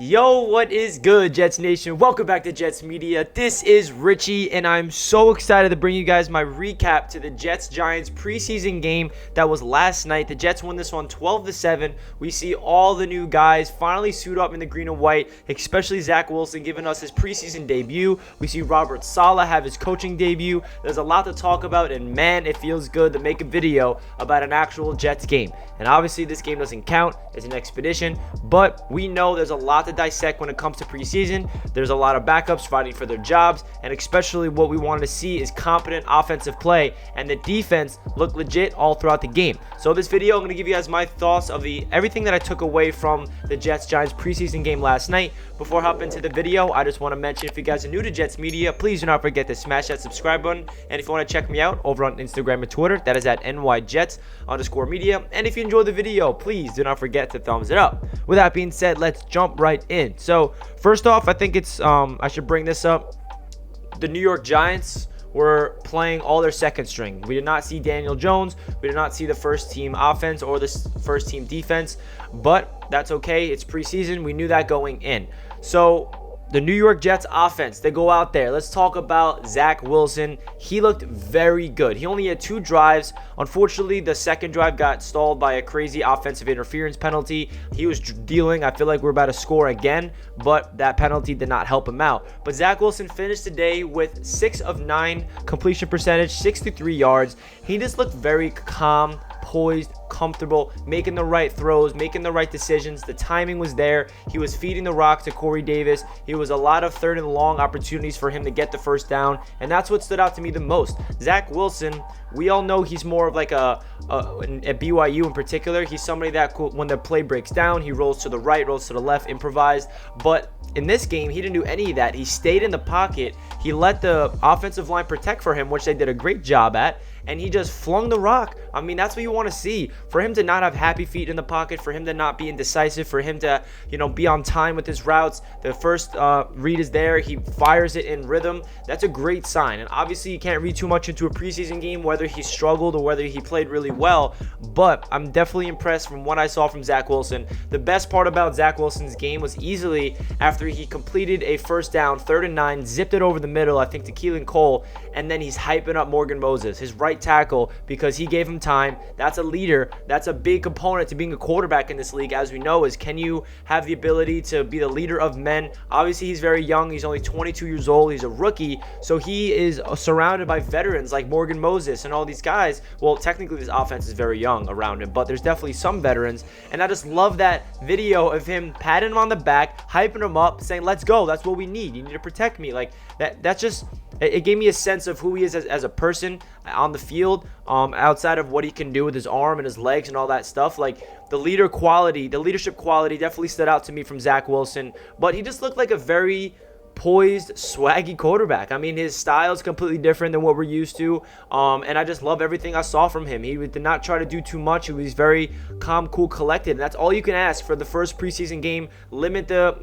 Yo, what is good, Jets Nation? Welcome back to Jets Media. This is Richie, and I'm so excited to bring you guys my recap to the Jets-Giants preseason game that was last night. The Jets won this one 12-7. We see all the new guys finally suit up in the green and white, especially Zach Wilson giving us his preseason debut. We see Robert Saleh have his coaching debut. There's a lot to talk about, and man, it feels good to make a video about an actual Jets game. And obviously, this game doesn't count. It's an expedition, but we know there's a lot to dissect when it comes to preseason. There's a lot of backups fighting for their jobs, and especially what we wanted to see is competent offensive play, and the defense looked legit all throughout the game. So this video, I'm going to give you guys my thoughts of everything that I took away from the Jets-Giants preseason game last night. Before I hop into the video, I just want to mention, if you guys are new to Jets Media, please do not forget to smash that subscribe button. And if you want to check me out over on Instagram and Twitter, that is at NYJets_media. And if you enjoyed the video, please do not forget to thumbs it up. With that being said, let's jump right in. So first off, I think it's I should bring this up. The New York Giants were playing all their second string. We did not see Daniel Jones. We did not see the first team offense or the first team defense, but that's okay. It's preseason. We knew that going in. So the New York Jets offense, they go out there. Let's talk about Zach Wilson. He looked very good. He only had 2 drives. Unfortunately, the second drive got stalled by a crazy offensive interference penalty. He was dealing. I feel like we're about to score again, but that penalty did not help him out. But Zach Wilson finished today with 6 of 9 completion percentage, 63 yards. He just looked very calm, poised, comfortable, making the right throws, making the right decisions. The timing was there. He was feeding the rock to Corey Davis. It was a lot of third and long opportunities for him to get the first down, and that's what stood out to me the most. Zach Wilson, we all know he's more of like at BYU in particular, he's somebody that when the play breaks down, he rolls to the right, rolls to the left, improvised. But in this game, he didn't do any of that. He stayed in the pocket. He let the offensive line protect for him, which they did a great job at, and he just flung the rock. I mean, that's what you want to see. For him to not have happy feet in the pocket, for him to not be indecisive, for him to, be on time with his routes. The first read is there. He fires it in rhythm. That's a great sign. And obviously, you can't read too much into a preseason game, whether he struggled or whether he played really well. But I'm definitely impressed from what I saw from Zach Wilson. The best part about Zach Wilson's game was easily after he completed a first down, 3rd and 9, zipped it over the middle, I think, to Keelan Cole, and then he's hyping up Morgan Moses, his right tackle, because he gave him time. That's a leader. That's a big component to being a quarterback in this league, as we know, is can you have the ability to be the leader of men? Obviously, he's very young. He's only 22 years old. He's a rookie, so he is surrounded by veterans like Morgan Moses and all these guys. Well, technically, this offense is very young around him, but there's definitely some veterans, and I just love that video of him patting him on the back, hyping him up, saying, let's go. That's what we need. You need to protect me. Like, that's just... It gave me a sense of who he is as a person on the field, outside of what he can do with his arm and his legs and all that stuff. Like, the leadership quality definitely stood out to me from Zach Wilson, but he just looked like a very poised, swaggy quarterback. I mean, his style is completely different than what we're used to, and I just love everything I saw from him. He did not try to do too much. He was very calm, cool, collected, and that's all you can ask for the first preseason game. Limit the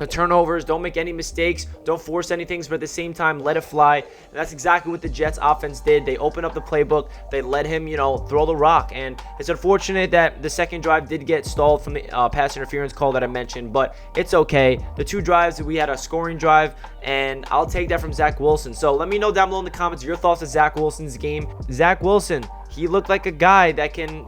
turnovers, don't make any mistakes, don't force anything, but at the same time, let it fly. And that's exactly what the Jets offense did. They opened up the playbook. They let him, throw the rock. And it's unfortunate that the second drive did get stalled from the pass interference call that I mentioned, but it's okay. The 2 drives, we had a scoring drive, and I'll take that from Zach Wilson. So let me know down below in the comments your thoughts of Zach Wilson's game. Zach Wilson, he looked like a guy that can,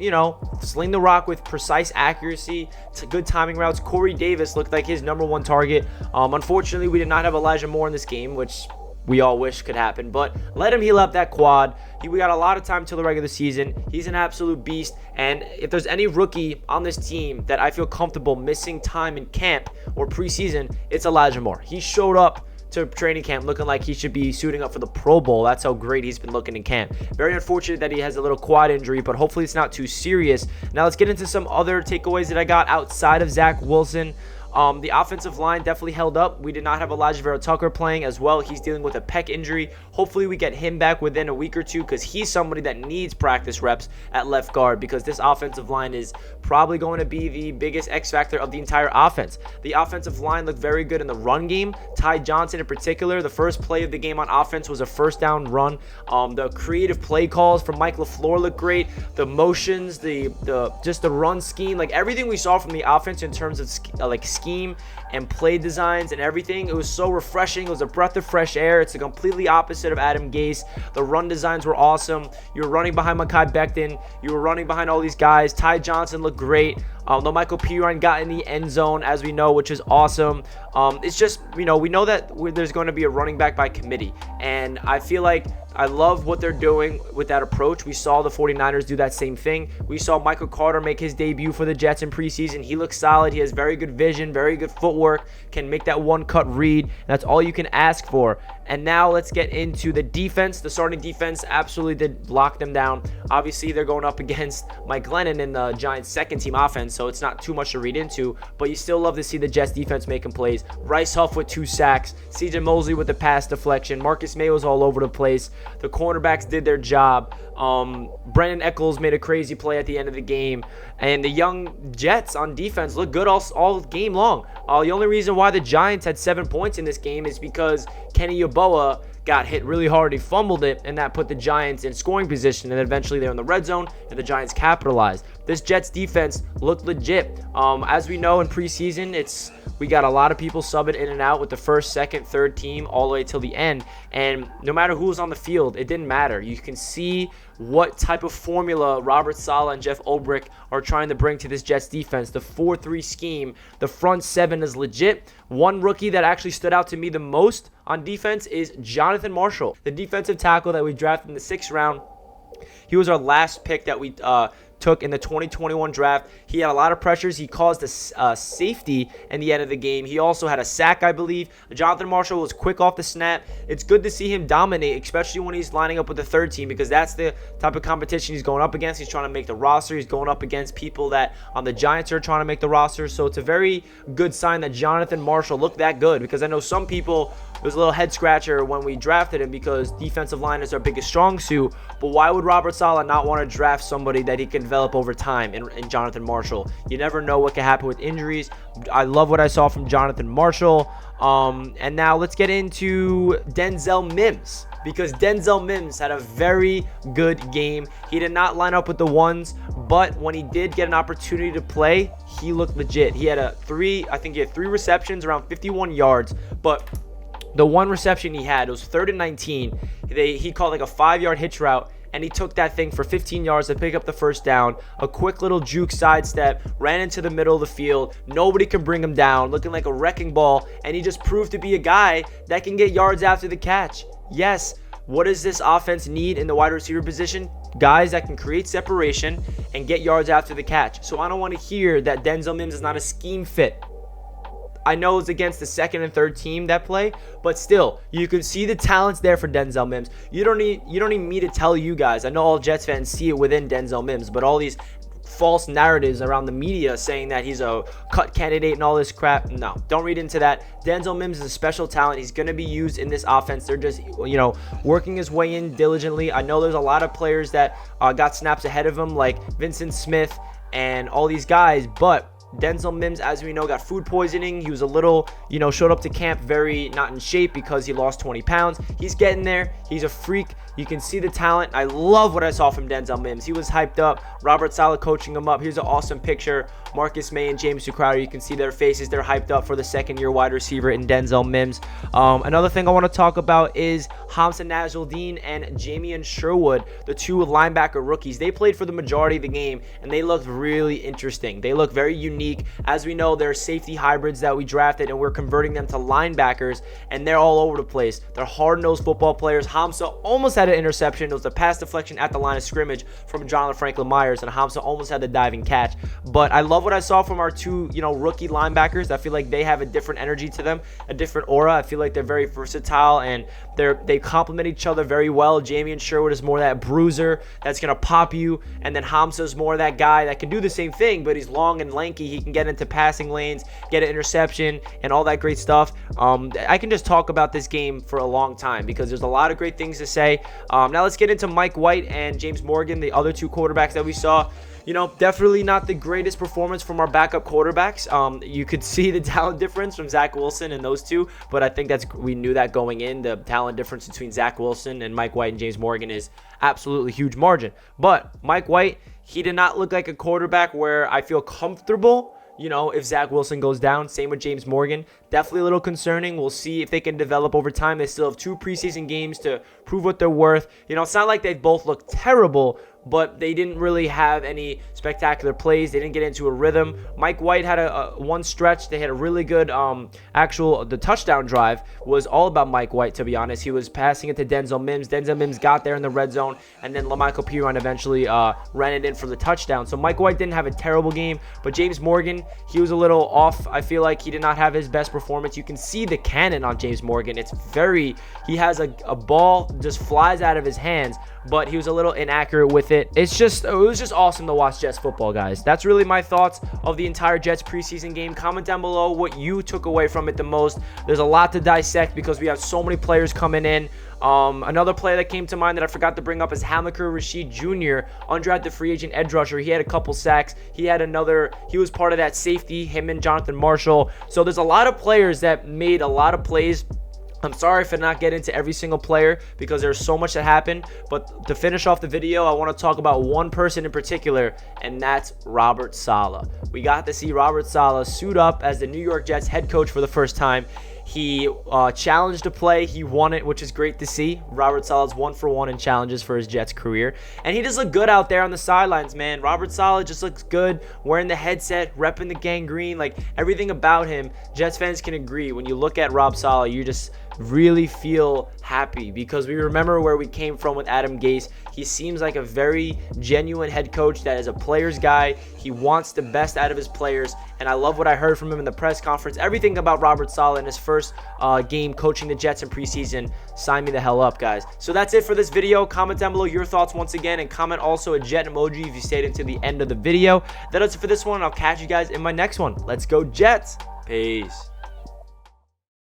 sling the rock with precise accuracy, good timing routes. Corey Davis looked like his #1 target. Unfortunately, we did not have Elijah Moore in this game, which we all wish could happen, but let him heal up that quad. We got a lot of time till the regular season. He's an absolute beast, and if there's any rookie on this team that I feel comfortable missing time in camp or preseason, it's Elijah Moore. He showed up to training camp looking like he should be suiting up for the Pro Bowl. That's how great he's been looking in camp. Very unfortunate that he has a little quad injury, but hopefully it's not too serious. Now let's get into some other takeaways that I got outside of Zach Wilson. The offensive line definitely held up. We did not have Elijah Vera-Tucker playing as well. He's dealing with a pec injury. Hopefully we get him back within a week or two, because he's somebody that needs practice reps at left guard, because this offensive line is probably going to be the biggest X factor of the entire offense. The offensive line looked very good in the run game. Ty Johnson in particular, the first play of the game on offense was a first down run. The creative play calls from Mike LaFleur looked great. The motions, just the run scheme, like everything we saw from the offense in terms of scheme scheme and play designs and everything. It was so refreshing. It was a breath of fresh air. It's the completely opposite of Adam Gase. The run designs were awesome. You were running behind Mekhi Becton. You were running behind all these guys. Ty Johnson looked great. Though Michael Piron got in the end zone, as we know, which is awesome. It's just, we know that there's going to be a running back by committee. And I feel like I love what they're doing with that approach. We saw the 49ers do that same thing. We saw Michael Carter make his debut for the Jets in preseason. He looks solid. He has very good vision, very good footwork, can make that one-cut read. And that's all you can ask for. And now let's get into the defense. The starting defense absolutely did lock them down. Obviously, they're going up against Mike Glennon in the Giants' second-team offense, so it's not too much to read into. But you still love to see the Jets defense making plays. Rice Huff with 2 sacks. C.J. Mosley with the pass deflection. Marcus May was all over the place. The cornerbacks did their job. Brandon Echols made a crazy play at the end of the game. And the young Jets on defense looked good all game long. The only reason why the Giants had 7 points in this game is because Kenny Yeboah got hit really hard. He fumbled it, and that put the Giants in scoring position. And eventually they're in the red zone, and the Giants capitalized. This Jets defense looked legit. As we know in preseason, we got a lot of people subbing in and out with the first, second, third team all the way till the end. And no matter who was on the field, it didn't matter. You can see what type of formula Robert Saleh and Jeff Ulbrich are trying to bring to this Jets defense. The 4-3 scheme, the front seven is legit. One rookie that actually stood out to me the most on defense is Jonathan Marshall, the defensive tackle that we drafted in the 6th round. He was our last pick that we took in the 2021 draft. He had a lot of pressures. He caused a safety in the end of the game. He also had a sack, I believe. Jonathan Marshall was quick off the snap. It's good to see him dominate, especially when he's lining up with the third team, because that's the type of competition he's going up against. He's trying to make the roster. He's going up against people that on the Giants are trying to make the roster. So it's a very good sign that Jonathan Marshall looked that good, because I know some people, it was a little head scratcher when we drafted him because defensive line is our biggest strong suit. But why would Robert Saleh not want to draft somebody that he can develop over time in Jonathan Marshall? You never know what can happen with injuries. I love what I saw from Jonathan Marshall. And now let's get into Denzel Mims, because Denzel Mims had a very good game. He did not line up with the ones, but when he did get an opportunity to play, he looked legit. He had three receptions, around 51 yards, but the one reception he had, it was 3rd and 19. He called like a 5-yard hitch route, and he took that thing for 15 yards to pick up the first down. A quick little juke sidestep, ran into the middle of the field. Nobody can bring him down, looking like a wrecking ball, and he just proved to be a guy that can get yards after the catch. Yes, what does this offense need in the wide receiver position? Guys that can create separation and get yards after the catch. So I don't want to hear that Denzel Mims is not a scheme fit. I know it's against the second and third team that play, but still, you can see the talents there for Denzel Mims. You don't need me to tell you guys. I know all Jets fans see it within Denzel Mims, but all these false narratives around the media saying that he's a cut candidate and all this crap, no, don't read into that. Denzel Mims is a special talent. He's going to be used in this offense. They're just, working his way in diligently. I know there's a lot of players that got snaps ahead of him, like Vincent Smith and all these guys, but Denzel Mims, as we know, got food poisoning. He was a little, showed up to camp very not in shape because he lost 20 pounds. He's getting there. He's a freak. You can see the talent. I love what I saw from Denzel Mims. He was hyped up. Robert Saleh coaching him up. Here's an awesome picture. Marcus May and James Crowder, you can see their faces. They're hyped up for the second-year wide receiver in Denzel Mims. Another thing I want to talk about is Hamza Nasruddin and Jamian Sherwood, the 2 linebacker rookies. They played for the majority of the game, and they looked really interesting. They look very unique. As we know, they're safety hybrids that we drafted, and we're converting them to linebackers, and they're all over the place. They're hard-nosed football players. Hamza almost had an interception. It was a pass deflection at the line of scrimmage from Jonathan Franklin Myers, and Hamza almost had the diving catch. But I love what I saw from our 2, rookie linebackers. I feel like they have a different energy to them, a different aura. I feel like they're very versatile, and they complement each other very well. Jamian Sherwood is more that bruiser that's going to pop you, and then Hamza's more that guy that can do the same thing, but he's long and lanky. He can get into passing lanes, get an interception, and all that great stuff. I can just talk about this game for a long time because there's a lot of great things to say. Now let's get into Mike White and James Morgan, the other 2 quarterbacks that we saw. Definitely not the greatest performance from our backup quarterbacks. You could see the talent difference from Zach Wilson and those 2, but I think we knew that going in. The talent difference between Zach Wilson and Mike White and James Morgan is absolutely huge margin. But Mike White, he did not look like a quarterback where I feel comfortable you know, if Zach Wilson goes down. Same with James Morgan. Definitely a little concerning. We'll see if they can develop over time. They still have 2 preseason games to prove what they're worth. You know, it's not like they both look terrible, but they didn't really have any spectacular plays. They didn't get into a rhythm. Mike White had a one stretch. They had a really good the touchdown drive was all about Mike White, to be honest. He was passing it to Denzel Mims. Denzel Mims got there in the red zone, and then LaMichael Piron eventually ran it in for the touchdown. So Mike White didn't have a terrible game, but James Morgan, he was a little off. I feel like he did not have his best performance. You can see the cannon on James Morgan. He has a ball just flies out of his hands, but he was a little inaccurate with it. It was just awesome to watch Jets football, guys. That's really my thoughts of the entire Jets preseason game. Comment down below what you took away from it the most. There's a lot to dissect because we have so many players coming in. Another player that came to mind that I forgot to bring up is Hamilcar Rashed Jr., undrafted free agent edge rusher. He had a couple sacks. He was part of that safety, him and Jonathan Marshall. So there's a lot of players that made a lot of plays. I'm sorry for not getting into every single player because there's so much that happened. But to finish off the video, I want to talk about one person in particular, and that's Robert Saleh. We got to see Robert Saleh suit up as the New York Jets head coach for the first time. He challenged to play. He won it, which is great to see. Robert Saleh's 1 for 1 in challenges for his Jets career. And he just looked good out there on the sidelines, man. Robert Saleh just looks good, wearing the headset, repping the gang green. Like, everything about him, Jets fans can agree. When you look at Rob Saleh, you just really feel happy because we remember where we came from with Adam Gase. He seems like a very genuine head coach that is a player's guy. He wants the best out of his players, and I love what I heard from him in the press conference. Everything about Robert Saleh in his first game coaching the Jets in preseason. Sign me the hell up, guys. So that's it for this video. Comment down below your thoughts once again, and comment also a Jet emoji if you stayed until the end of the video. That is it for this one. I'll catch you guys in my next one. Let's go Jets. Peace.